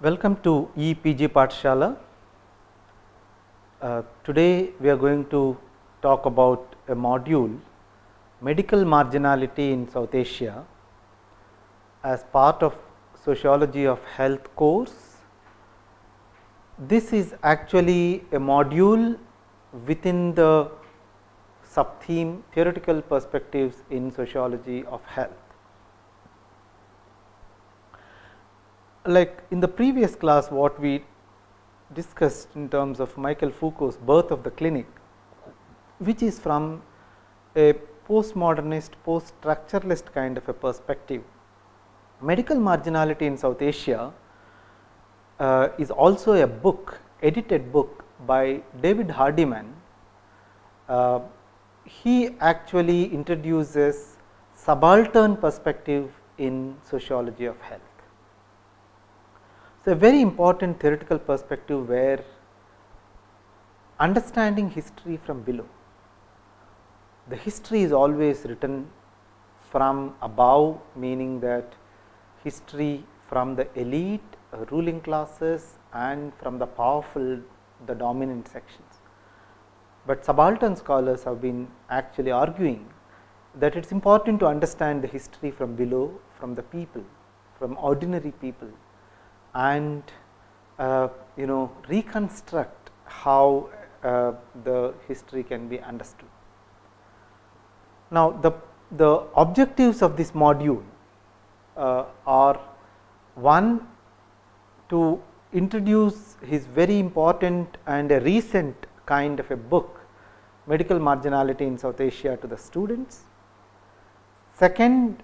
Welcome to Epg Pathshala. Today we are going to talk about a module, medical marginality in South Asia, as part of Sociology of Health course. This is actually a module within the sub-theme theoretical perspectives in sociology of health. Like in the previous class, what we discussed in terms of Michael Foucault's Birth of the Clinic, which is from a postmodernist, post-structuralist kind of a perspective. Medical marginality in South Asia is also a book, edited book by David Hardiman. He actually introduces subaltern perspective in sociology of health. So, a very important theoretical perspective where understanding history from below. The history is always written from above, meaning that history from the elite, ruling classes, and from the powerful, the dominant sections. But subaltern scholars have been actually arguing that it is important to understand the history from below, from the people, from ordinary people, and reconstruct how the history can be understood. Now, the objectives of this module are, one, to introduce his very important and a recent kind of a book, Medical Marginality in South Asia, to the students. Second,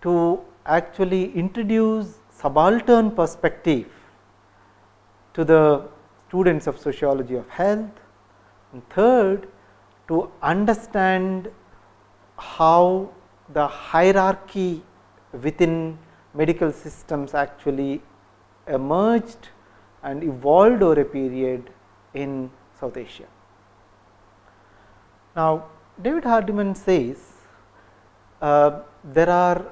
to actually introduce subaltern perspective to the students of sociology of health, and third, to understand how the hierarchy within medical systems actually emerged and evolved over a period in South Asia. Now, David Hardiman says there are,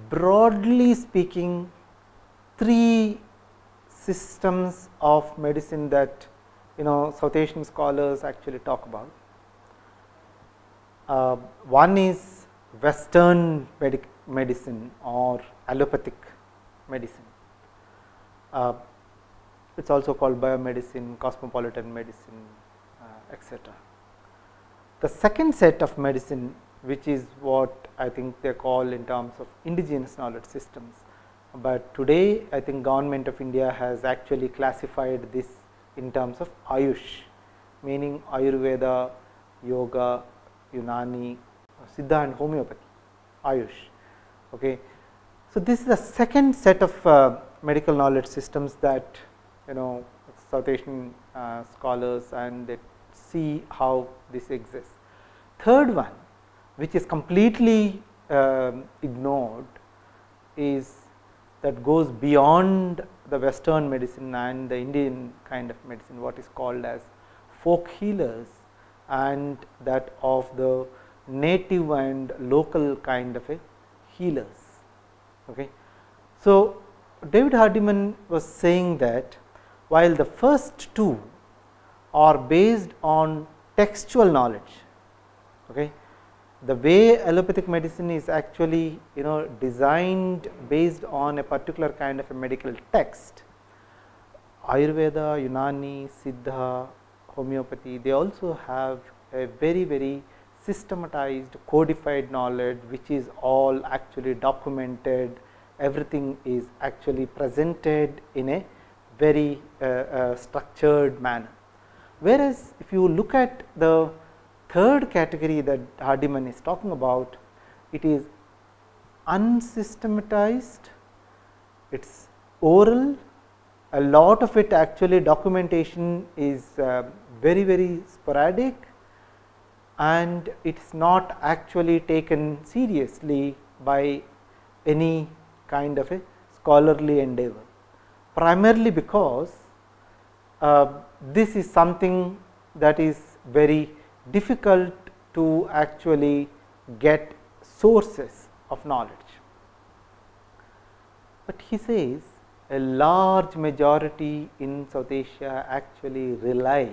broadly speaking, three systems of medicine that South Asian scholars actually talk about. One is Western medicine or allopathic medicine. It is also called biomedicine, cosmopolitan medicine, etc. The second set of medicine, which is what I think they call in terms of indigenous knowledge systems, but today I think government of India has actually classified this in terms of Ayush, meaning Ayurveda, Yoga, Unani, Siddha and homeopathy, Ayush. Okay. So, this is the second set of medical knowledge systems that South Asian scholars, and they see how this exists. Third one, which is completely ignored, is that goes beyond the Western medicine and the Indian kind of medicine, what is called as folk healers, and that of the native and local kind of a healers. Okay. So, David Hardiman was saying that while the first two are based on textual knowledge, okay, the way allopathic medicine is actually designed based on a particular kind of a medical text, Ayurveda, Unani, Siddha, homeopathy, they also have a very systematized, codified knowledge, which is all actually documented. Everything is actually presented in a very structured manner. Whereas, if you look at the third category that Hardiman is talking about, it is unsystematized, it is oral, a lot of it actually documentation is very sporadic, and it is not actually taken seriously by any kind of a scholarly endeavor, primarily because this is something that is very difficult to actually get sources of knowledge. But he says a large majority in South Asia actually rely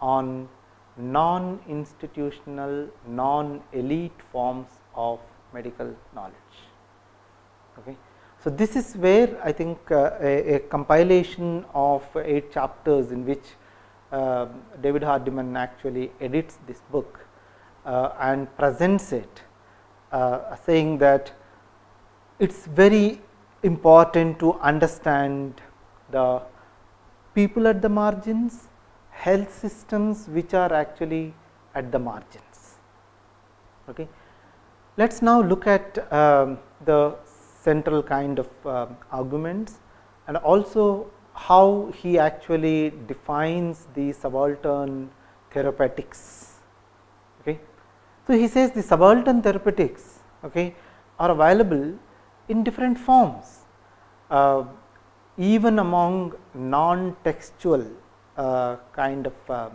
on non-institutional, non-elite forms of medical knowledge. Okay. So, this is where I think a compilation of 8 chapters in which David Hardiman actually edits this book and presents it, saying that it is very important to understand the people at the margins, health systems which are actually at the margins. Okay. Let us now look at the central kind of arguments and also how he actually defines the subaltern therapeutics. Okay. So, he says the subaltern therapeutics, okay, are available in different forms, even among non-textual kind of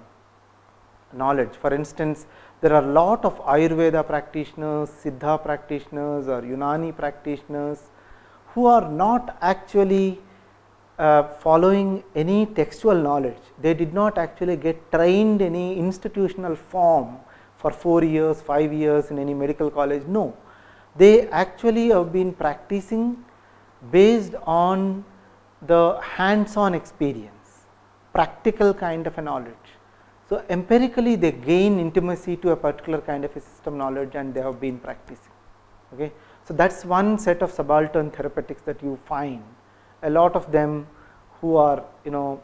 knowledge. For instance, there are a lot of Ayurveda practitioners, Siddha practitioners or Unani practitioners who are not actually following any textual knowledge. They did not actually get trained any institutional form for 4 years, 5 years in any medical college. No, they actually have been practicing based on the hands-on experience, practical kind of a knowledge. So, empirically they gain intimacy to a particular kind of a system knowledge and they have been practicing. Okay. So, that is one set of subaltern therapeutics that you find. A lot of them who are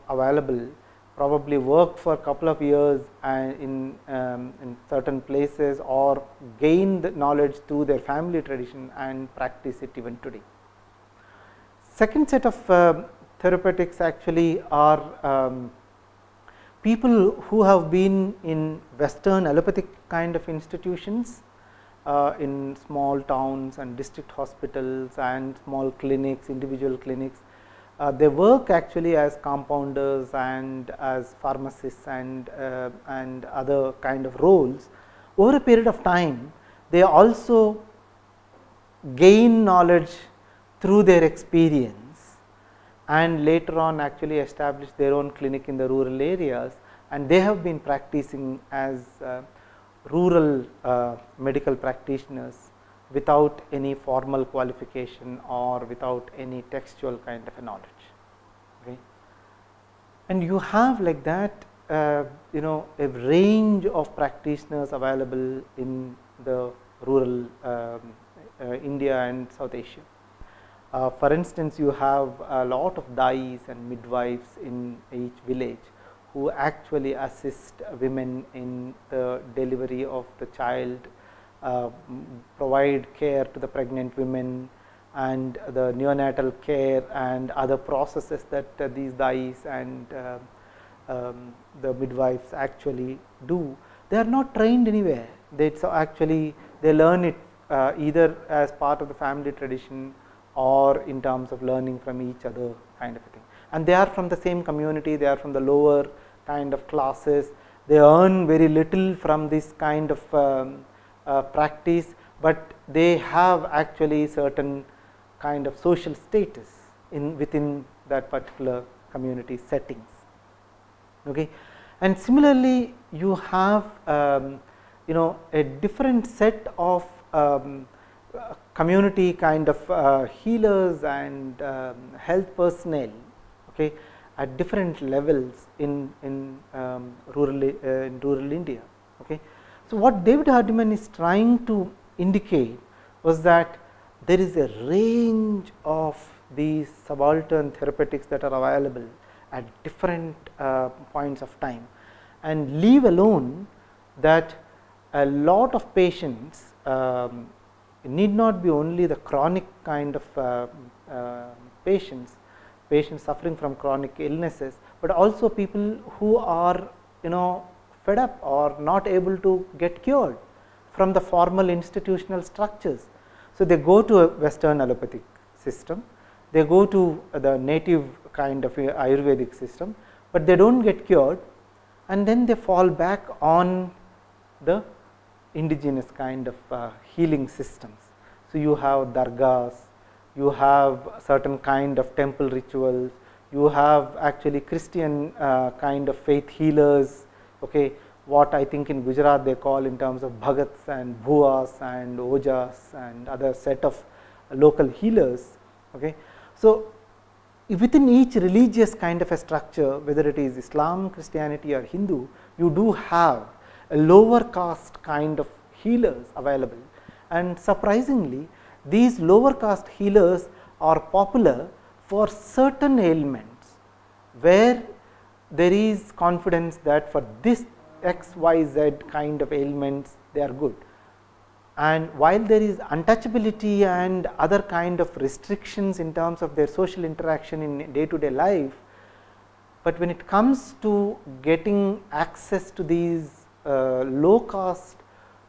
available probably work for a couple of years and in certain places or gain the knowledge through their family tradition and practice it even today. Second set of therapeutics actually are people who have been in Western allopathic kind of institutions in small towns and district hospitals and small clinics, individual clinics. They work actually as compounders and as pharmacists and other kind of roles. Over a period of time, they also gain knowledge through their experience and later on actually establish their own clinic in the rural areas, and they have been practicing as rural medical practitioners without any formal qualification or without any textual kind of a knowledge. Okay. And you have like that a range of practitioners available in the rural India and South Asia. For instance, you have a lot of dais and midwives in each village who actually assist women in the delivery of the child, provide care to the pregnant women and the neonatal care and other processes that these dais and the midwives actually do. They are not trained anywhere. They learn it either as part of the family tradition or in terms of learning from each other kind of a thing. And they are from the same community, they are from the lower kind of classes, they earn very little from this kind of practice, but they have actually certain kind of social status within that particular community settings. Okay. And similarly, you have a different set of community kind of healers and health personnel, okay, at different levels in rural India. Okay. So, what David Hardiman is trying to indicate was that there is a range of these subaltern therapeutics that are available at different points of time, and leave alone that a lot of patients need not be only the chronic kind of patients suffering from chronic illnesses, but also people who are fed up or not able to get cured from the formal institutional structures. So, they go to a Western allopathic system, they go to the native kind of Ayurvedic system, but they do not get cured, and then they fall back on the indigenous kind of healing systems. So, you have dargahs, you have certain kind of temple rituals, you have actually Christian kind of faith healers, okay, what I think in Gujarat they call in terms of bhagats and bhuas and ojas and other set of local healers. Okay. So, within each religious kind of a structure, whether it is Islam, Christianity or Hindu, you do have a lower caste kind of healers available, and surprisingly these lower caste healers are popular for certain ailments where there is confidence that for this XYZ kind of ailments they are good. And while there is untouchability and other kind of restrictions in terms of their social interaction in day to day life, but when it comes to getting access to these low caste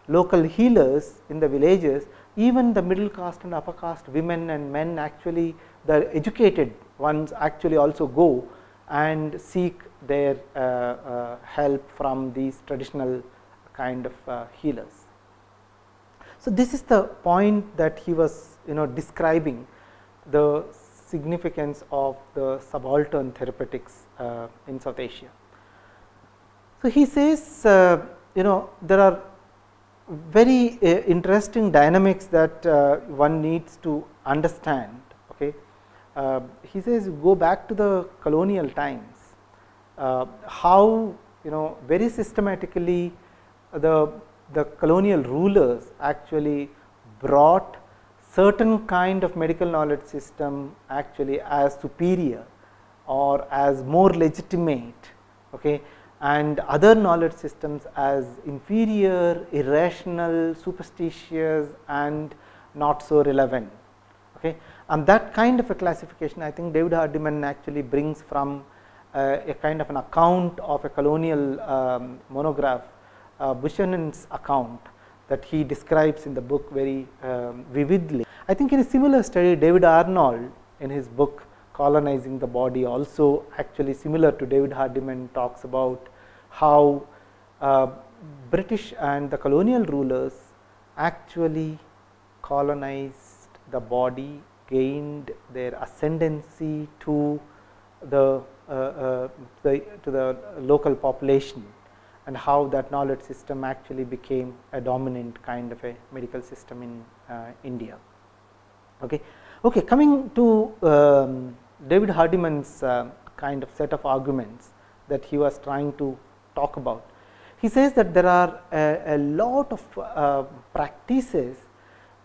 local healers in the villages, even the middle caste and upper caste women and men, actually the educated ones actually also go and seek their help from these traditional kind of healers. So, this is the point that he was describing the significance of the subaltern therapeutics in South Asia. So, he says there are very interesting dynamics that one needs to understand. Okay. He says go back to the colonial times, how very systematically the colonial rulers actually brought certain kind of medical knowledge system actually as superior or as more legitimate, okay, and other knowledge systems as inferior, irrational, superstitious and not so relevant. Okay. And that kind of a classification I think David Hardiman actually brings from a kind of an account of a colonial monograph, Buchanan's account, that he describes in the book very vividly. I think in a similar study David Arnold in his book Colonizing the Body, also actually similar to David Hardiman, talks about how British and the colonial rulers actually colonized the body, gained their ascendancy to the local population, and how that knowledge system actually became a dominant kind of a medical system in India. Okay. Okay, coming to David Hardiman's kind of set of arguments that he was trying to talk about. He says that there are a lot of practices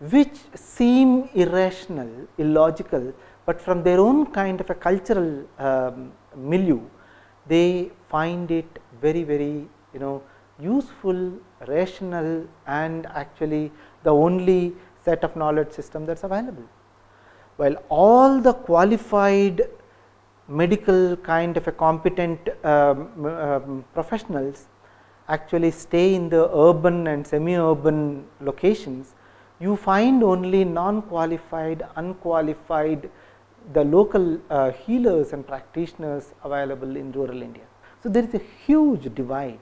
which seem irrational, illogical, but from their own kind of a cultural milieu, they find it very, very useful, rational, and actually the only set of knowledge system that is available. While all the qualified medical kind of a competent professionals actually stay in the urban and semi-urban locations, you find only non-qualified, unqualified, the local healers and practitioners available in rural India. So, there is a huge divide.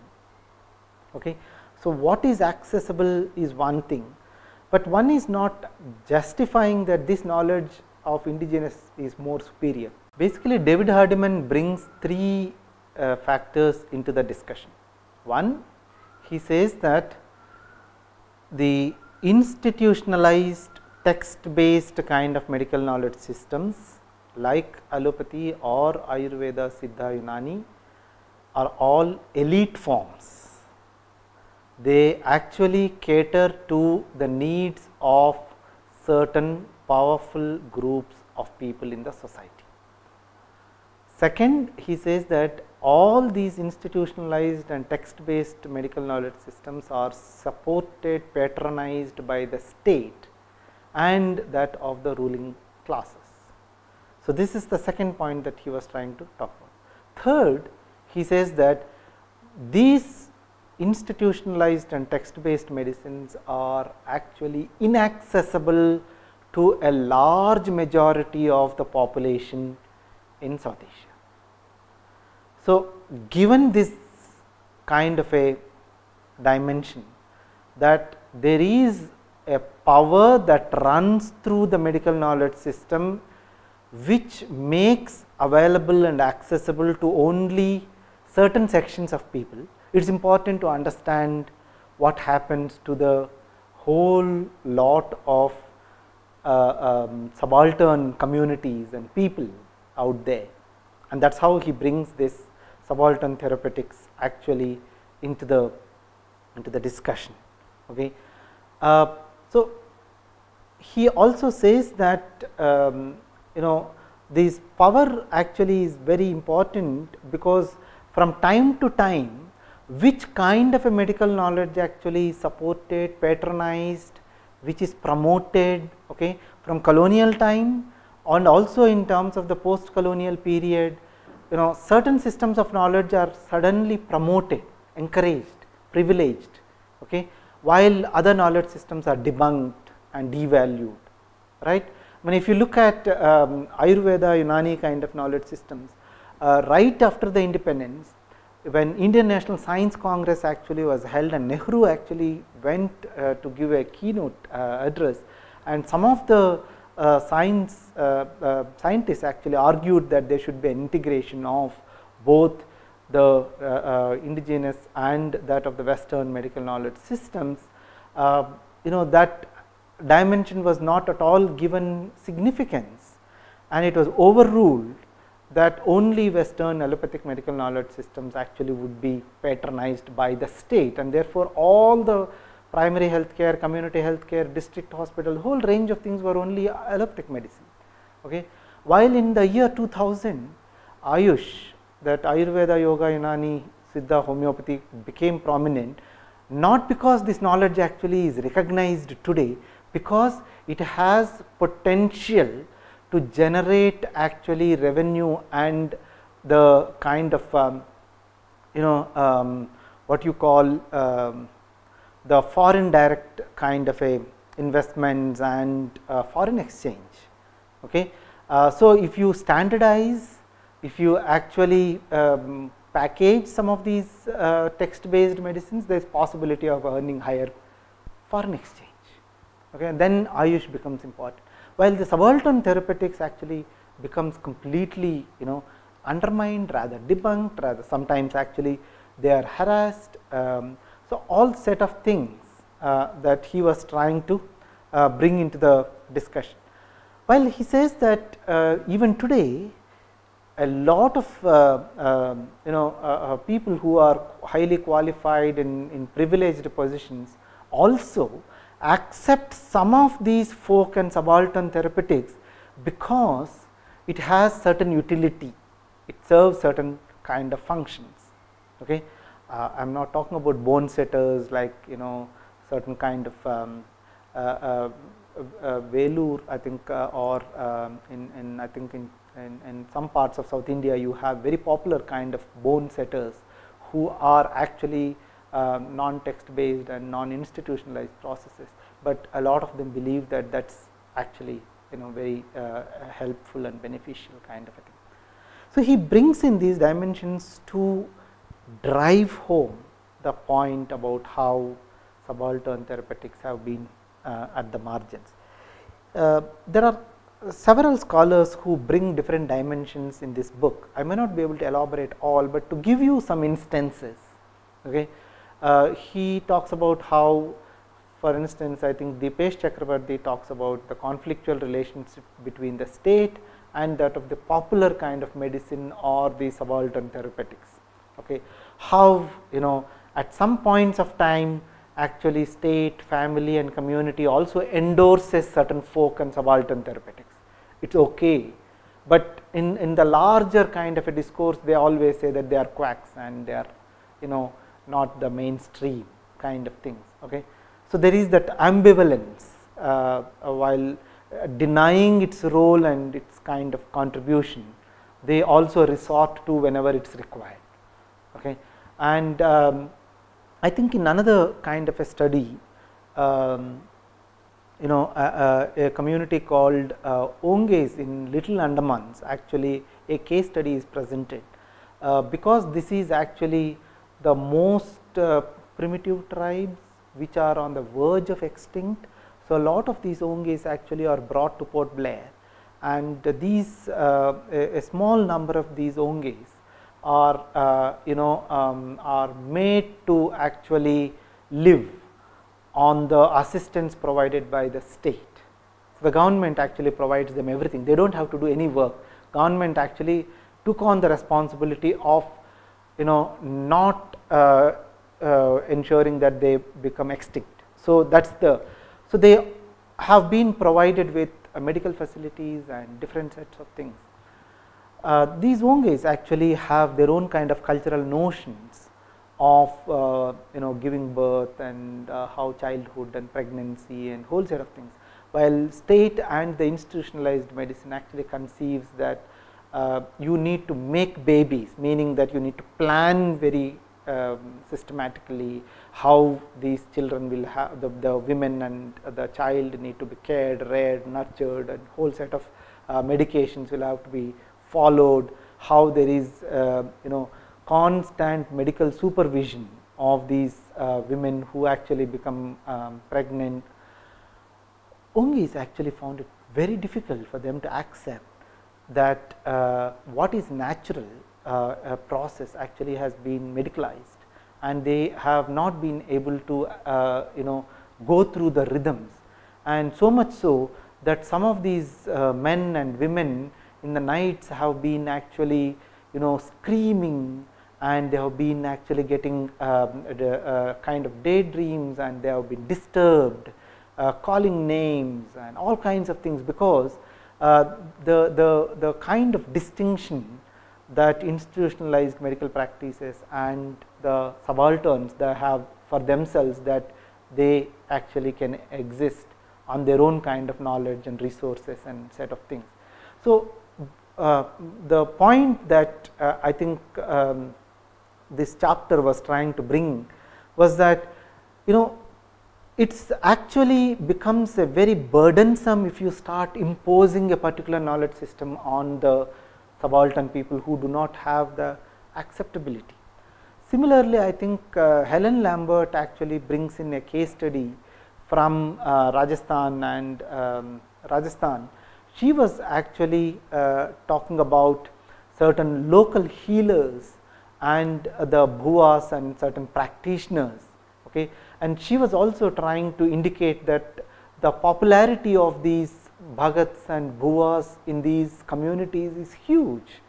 Okay. So, what is accessible is one thing, but one is not justifying that this knowledge of indigenous is more superior. Basically, David Hardiman brings three factors into the discussion. One, he says that the institutionalized text based kind of medical knowledge systems like allopathy or Ayurveda, Siddha, Unani are all elite forms. They actually cater to the needs of certain powerful groups of people in the society. Second, he says that all these institutionalized and text based medical knowledge systems are supported, patronized by the state and that of the ruling classes. So, this is the second point that he was trying to talk about. Third, he says that these institutionalized and text based medicines are actually inaccessible to a large majority of the population in South Asia. So, given this kind of a dimension that there is a power that runs through the medical knowledge system, which makes available and accessible to only certain sections of people. It is important to understand what happens to the whole lot of subaltern communities and people out there, and that is how he brings this subaltern therapeutics actually into the discussion. Okay. So, he also says that this power actually is very important, because from time to time which kind of a medical knowledge actually is supported, patronized, which is promoted, okay, from colonial time and also in terms of the post colonial period, certain systems of knowledge are suddenly promoted, encouraged, privileged, okay, while other knowledge systems are debunked and devalued, right. I mean, if you look at Ayurveda, Unani kind of knowledge systems, right after the independence, when Indian National Science Congress actually was held and Nehru actually went to give a keynote address, and some of the scientists actually argued that there should be an integration of both the indigenous and that of the Western medical knowledge systems. That dimension was not at all given significance, and it was overruled that only Western allopathic medical knowledge systems actually would be patronized by the state, and therefore all the primary health care, community health care, district hospital, whole range of things were only allopathic medicine. Okay. While in the year 2000, Ayush, that Ayurveda, Yoga, Unani, Siddha, homeopathy became prominent, not because this knowledge actually is recognized today, because it has potential to generate actually revenue and the kind of what you call the foreign direct kind of a investments and foreign exchange. Okay. So, if you standardize, if you actually package some of these text based medicines, there is possibility of earning higher foreign exchange. Okay. And then Ayush becomes important, while the subaltern therapeutics actually becomes completely undermined, rather debunked, rather sometimes actually they are harassed. So, all set of things that he was trying to bring into the discussion. While he says that even today a lot of people who are highly qualified in privileged positions also accept some of these folk and subaltern therapeutics, because it has certain utility, it serves certain kind of functions. Okay. I am not talking about bone setters like certain kind of Velur, I think, or in I think in some parts of South India you have very popular kind of bone setters who are actually non-text based and non-institutionalized processes, but a lot of them believe that that is actually very helpful and beneficial kind of a thing. So, he brings in these dimensions to drive home the point about how subaltern therapeutics have been at the margins. There are several scholars who bring different dimensions in this book. I may not be able to elaborate all, but to give you some instances. Okay. He talks about how, for instance, I think Dipesh Chakrabarty talks about the conflictual relationship between the state and that of the popular kind of medicine or the subaltern therapeutics. Okay. How at some points of time actually state, family and community also endorses certain folk and subaltern therapeutics. It is okay, but in the larger kind of a discourse they always say that they are quacks and they are not the mainstream kind of things. Okay. So, there is that ambivalence while denying its role and its kind of contribution, they also resort to whenever it is required. Okay. And I think in another kind of a study, a community called Onges in Little Andamans, actually a case study is presented, because this is actually the most primitive tribes which are on the verge of extinct. So, a lot of these onges actually are brought to Port Blair, and these a small number of these onges are are made to actually live on the assistance provided by the state. So, the government actually provides them everything, they do not have to do any work. Government actually took on the responsibility of not ensuring that they become extinct. So, that is the, so they have been provided with medical facilities and different sets of things. These onges actually have their own kind of cultural notions of giving birth and how childhood and pregnancy and whole set of things, while state and the institutionalized medicine actually conceives that you need to make babies, meaning that you need to plan very systematically how these children will have, the women and the child need to be cared, reared, nurtured, and whole set of medications will have to be followed, how there is constant medical supervision of these women who actually become pregnant. Onges actually found it very difficult for them to accept that what is natural process actually has been medicalized, and they have not been able to go through the rhythms, and so much so that some of these men and women in the nights have been actually screaming, and they have been actually getting kind of daydreams, and they have been disturbed, calling names and all kinds of things, because the kind of distinction that institutionalized medical practices and the subalterns that have for themselves, that they actually can exist on their own kind of knowledge and resources and set of things. So, the point that I think this chapter was trying to bring was that it's actually becomes a very burdensome if you start imposing a particular knowledge system on the subaltern people who do not have the acceptability. Similarly, I think Helen Lambert actually brings in a case study from Rajasthan, and Rajasthan. She was actually talking about certain local healers and the bhuas and certain practitioners. Okay. And she was also trying to indicate that the popularity of these bhagats and bhuas in these communities is huge.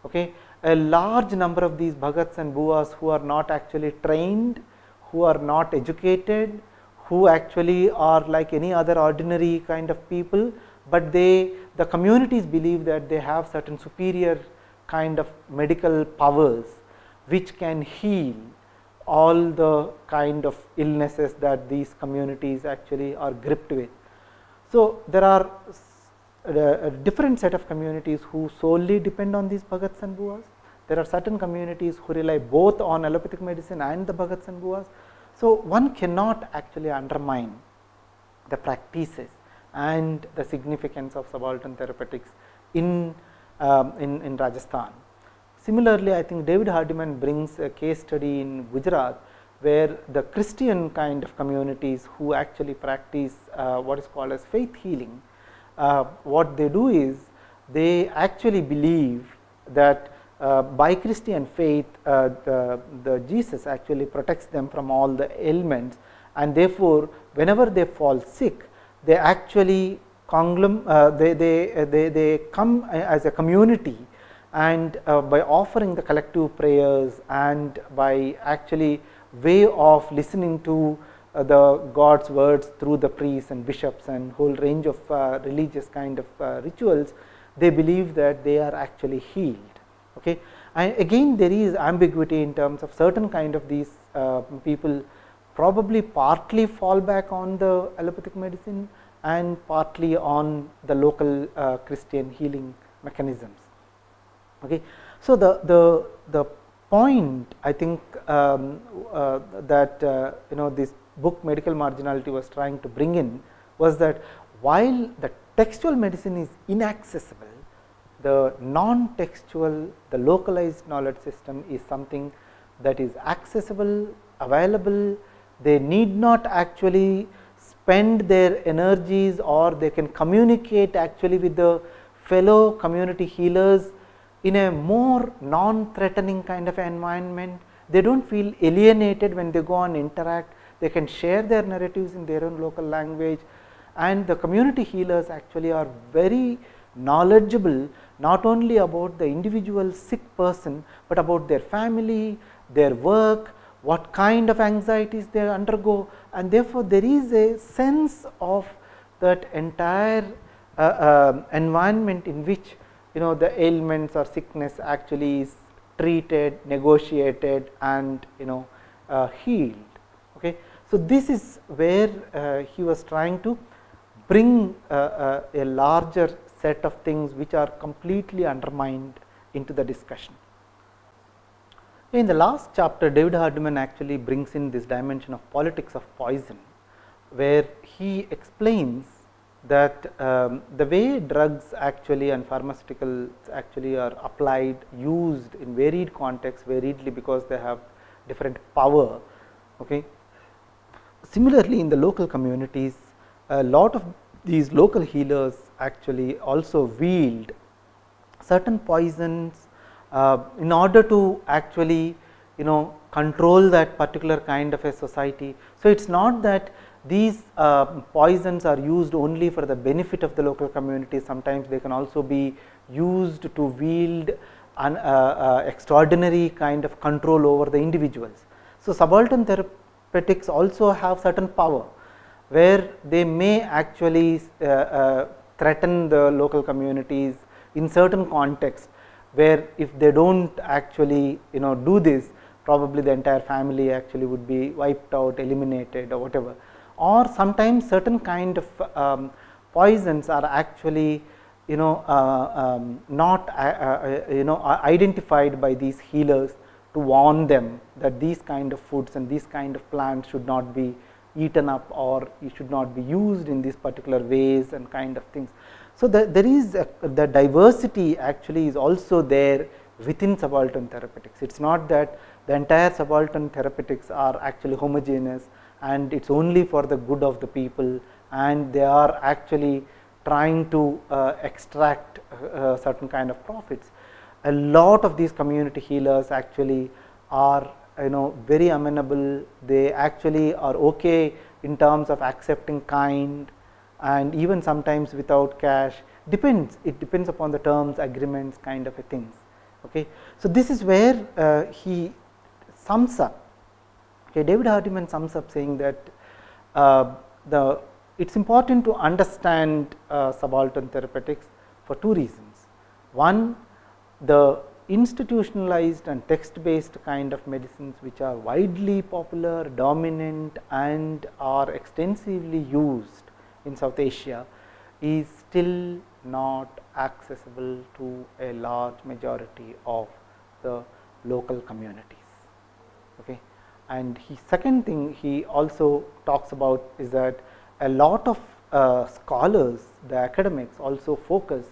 Okay. A large number of these bhagats and bhuas who are not actually trained, who are not educated, who actually are like any other ordinary kind of people, but the communities believe that they have certain superior kind of medical powers which can heal all the kind of illnesses that these communities actually are gripped with. So, there are a different set of communities who solely depend on these bhagats and bhuas. There are certain communities who rely both on allopathic medicine and the bhagats and bhuas. So, one cannot actually undermine the practices and the significance of subaltern therapeutics in Rajasthan. Similarly, I think David Hardiman brings a case study in Gujarat, where the Christian kind of communities who actually practice what is called as faith healing, what they do is they actually believe that by Christian faith the Jesus actually protects them from all the ailments, and therefore, whenever they fall sick, they actually they come as a community, and by offering the collective prayers and by actually way of listening to the God's words through the priests and bishops and whole range of religious kind of rituals, they believe that they are actually healed. Okay. And again, there is ambiguity in terms of certain kind of these people probably partly fall back on the allopathic medicine and partly on the local Christian healing mechanisms. Okay. So, the point I think that this book Medical Marginality was trying to bring in was that while the textual medicine is inaccessible, the non-textual, the localized knowledge system is something that is accessible, available. They need not actually spend their energies, or they can communicate actually with the fellow community healers in a more non-threatening kind of environment. They do not feel alienated when they go and interact. They can share their narratives in their own local language, and the community healers actually are very knowledgeable not only about the individual sick person, but about their family, their work, what kind of anxieties they undergo, and therefore, there is a sense of that entire environment in which the ailments or sickness actually is treated, negotiated, and healed. Okay. So, this is where he was trying to bring a larger set of things which are completely undermined into the discussion. In the last chapter, David Hardiman actually brings in this dimension of politics of poison, where he explains that the way drugs actually and pharmaceuticals actually are applied, used in varied contexts variedly, because they have different power. Okay. Similarly, in the local communities, a lot of these local healers actually also wield certain poisons in order to actually control that particular kind of a society. So, it is not that these poisons are used only for the benefit of the local community. Sometimes they can also be used to wield an extraordinary kind of control over the individuals. So, subaltern therapeutics also have certain power, where they may actually threaten the local communities in certain contexts, where if they do not actually do this, probably the entire family actually would be wiped out, eliminated, or whatever. Or sometimes certain kind of poisons are actually not identified by these healers to warn them that these kind of foods and these kind of plants should not be eaten up, or it should not be used in these particular ways and kind of things. So, there is the diversity actually is also there within subaltern therapeutics. It is not that the entire subaltern therapeutics are actually homogeneous and it is only for the good of the people, and they are actually trying to extract certain kind of profits. A lot of these community healers actually are very amenable. They actually are okay in terms of accepting kind, and even sometimes without cash. It depends upon the terms, agreements, kind of a things. Okay. So, this is where he sums up. Okay, David Hardiman sums up saying that it is important to understand subaltern therapeutics for two reasons. One, the institutionalized and text based kind of medicines which are widely popular, dominant, and are extensively used in South Asia is still not accessible to a large majority of the local communities. Okay. And second thing he also talks about is that a lot of scholars, the academics, also focus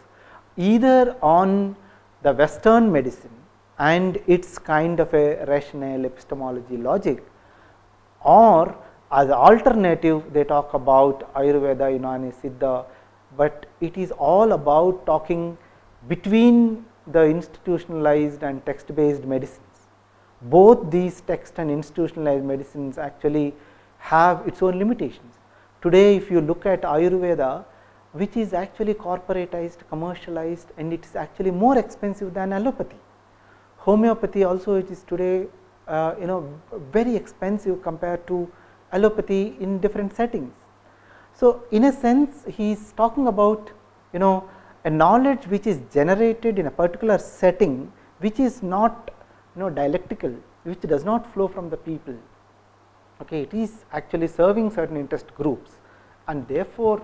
either on the Western medicine and its kind of a rationale, epistemology, logic, or as alternative they talk about Ayurveda, Unani, Siddha, but it is all about talking between the institutionalized and text based medicines. Both these text and institutionalized medicines actually have its own limitations. Today, if you look at Ayurveda, which is actually corporatized, commercialized, and it is actually more expensive than allopathy. Homeopathy also, it is today very expensive compared to allopathy in different settings. So, in a sense he is talking about a knowledge which is generated in a particular setting, which is not dialectical, which does not flow from the people. Okay, it is actually serving certain interest groups, and therefore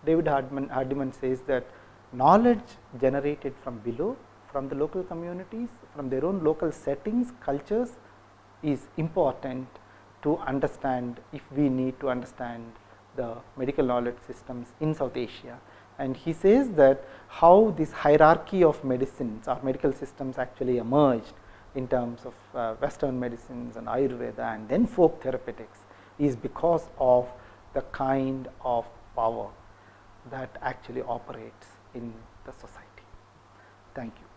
David Hardiman says that knowledge generated from below, from the local communities, from their own local settings, cultures, is important to understand if we need to understand the medical knowledge systems in South Asia. And he says that how this hierarchy of medicines or medical systems actually emerged in terms of Western medicines and Ayurveda and then folk therapeutics is because of the kind of power that actually operates in the society. Thank you.